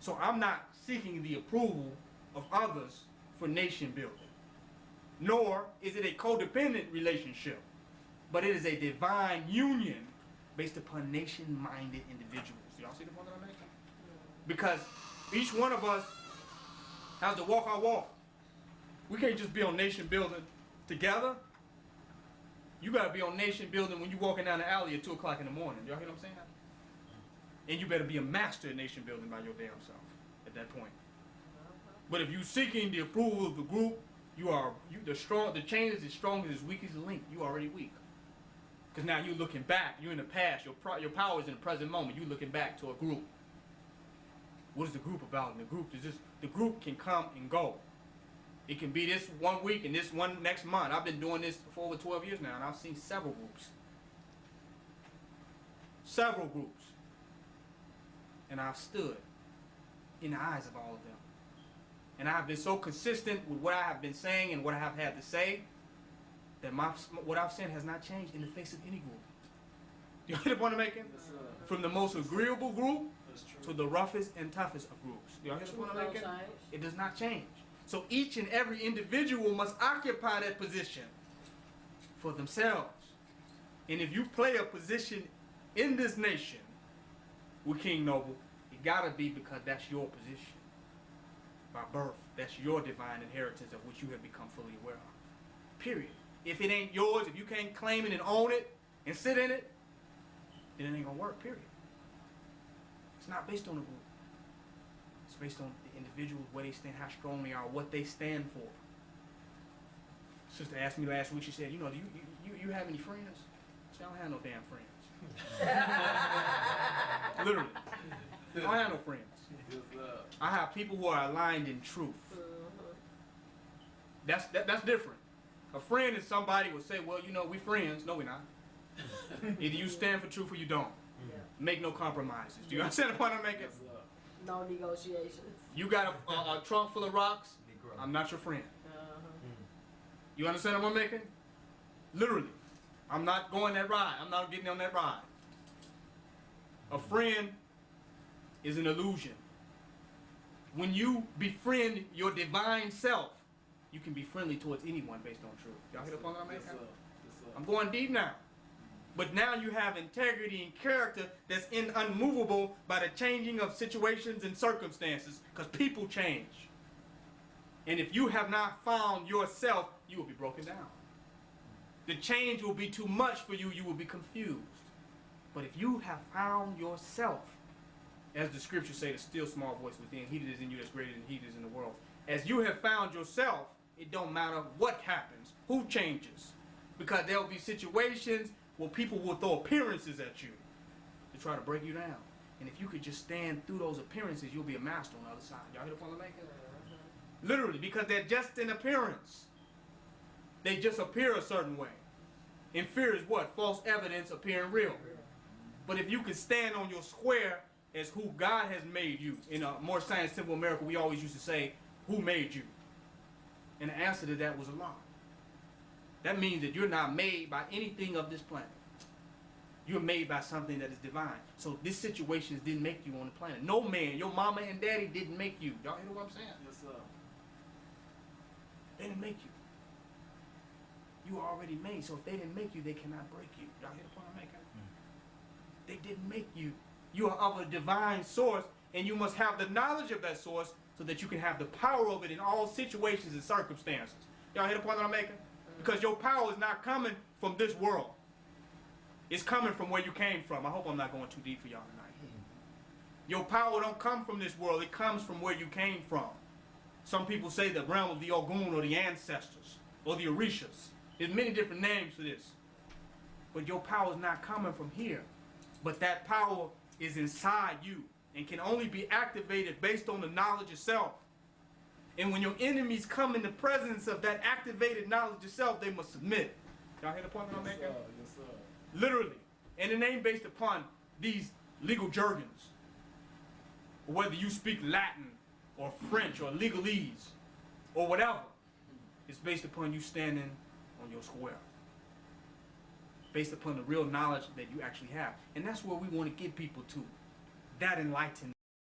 So I'm not seeking the approval of others for nation building. Nor is it a codependent relationship, but it is a divine union based upon nation-minded individuals. Y'all see the point that I'm making? Because each one of us has to walk our walk. We can't just be on nation building together. You got to be on nation building when you're walking down the alley at 2 o'clock in the morning. Y'all hear what I'm saying? And you better be a master in nation building by your damn self at that point. But if you're seeking the approval of the group, the chain is as strong as weak as the link. You already weak. Because now you're looking back. You're in the past. Your power is in the present moment. You're looking back to a group. What is the group about? And the group can come and go. It can be this one week and this one next month. I've been doing this for over 12 years now, and I've seen several groups. Several groups. And I've stood in the eyes of all of them. And I have been so consistent with what I have been saying and what I have had to say that what I've said has not changed in the face of any group. Do you get the point I'm making? From the most agreeable group to the roughest and toughest of groups. Do y'all get the point I'm making? It does not change. So each and every individual must occupy that position for themselves. And if you play a position in this nation with King Noble, it gotta be because that's your position. By birth, that's your divine inheritance of which you have become fully aware of. Period. If it ain't yours, if you can't claim it and own it and sit in it, then it ain't gonna work, period. It's not based on the group. It's based on the individuals, where they stand, how strong they are, what they stand for. Sister asked me last week, she said, do you have any friends? I said, I don't have no damn friends. Literally. I don't have no friends. I have people who are aligned in truth. That's different. A friend is somebody who will say, well, we friends. No, we're not. Either you stand for truth or you don't. Make no compromises. Do you understand the point I'm making? No negotiations. You got a trunk full of rocks, I'm not your friend. You understand what I'm making? Literally. I'm not going that ride. I'm not getting on that ride. A friend is an illusion. When you befriend your divine self, you can be friendly towards anyone based on truth. Y'all hear the point I'm making? I'm going deep now. But now you have integrity and character that's unmovable by the changing of situations and circumstances, because people change. And if you have not found yourself, you will be broken down. The change will be too much for you. You will be confused. But if you have found yourself, as the scriptures say, the still small voice within, he that is in you that's greater than he that is in the world. As you have found yourself, it don't matter what happens, who changes. Because there will be situations where people will throw appearances at you to try to break you down. And if you could just stand through those appearances, you'll be a master on the other side. Y'all hear the point I'm making? Literally, because they're just an appearance. They just appear a certain way. And fear is what? False evidence appearing real. But if you can stand on your square as who God has made you, in a more science simple America, we always used to say, who made you? And the answer to that was Allah. That means that you're not made by anything of this planet. You're made by something that is divine. So this situation didn't make you on the planet. No man, your mama and daddy didn't make you. Y'all hear what I'm saying? Yes, sir. They didn't make you. You are already made. So if they didn't make you, they cannot break you. Y'all hear the point I'm making? They didn't make you. You are of a divine source, and you must have the knowledge of that source so that you can have the power of it in all situations and circumstances. Y'all hear the point that I'm making? Because your power is not coming from this world. It's coming from where you came from. I hope I'm not going too deep for y'all tonight. Your power don't come from this world. It comes from where you came from. Some people say the realm of the Ogun or the ancestors or the Orishas. There's many different names for this. But your power is not coming from here. But that power is inside you and can only be activated based on the knowledge itself. And when your enemies come in the presence of that activated knowledge itself, they must submit. Y'all hear the point that I'm making? Yes, sir. Literally. And it ain't based upon these legal jargons, or whether you speak Latin or French or legalese or whatever. It's based upon you standing on your square, based upon the real knowledge that you actually have. And that's where we want to get people to, that enlightenment.